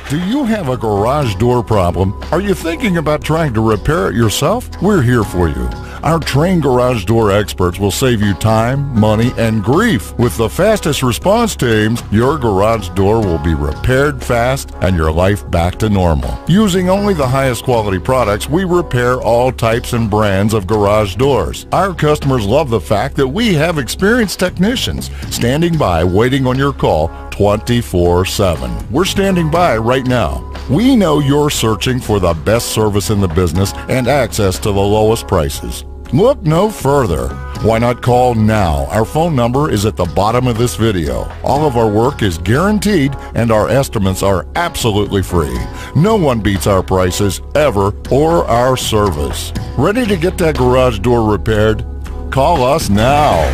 Do you have a garage door problem? Are you thinking about trying to repair it yourself? We're here for you. Our trained garage door experts will save you time, money, and grief. With the fastest response teams, your garage door will be repaired fast and your life back to normal. Using only the highest quality products, we repair all types and brands of garage doors. Our customers love the fact that we have experienced technicians standing by waiting on your call 24/7. We're standing by right now. We know you're searching for the best service in the business and access to the lowest prices. Look no further. Why not call now? Our phone number is at the bottom of this video. All of our work is guaranteed and our estimates are absolutely free. No one beats our prices ever or our service. Ready to get that garage door repaired? Call us now.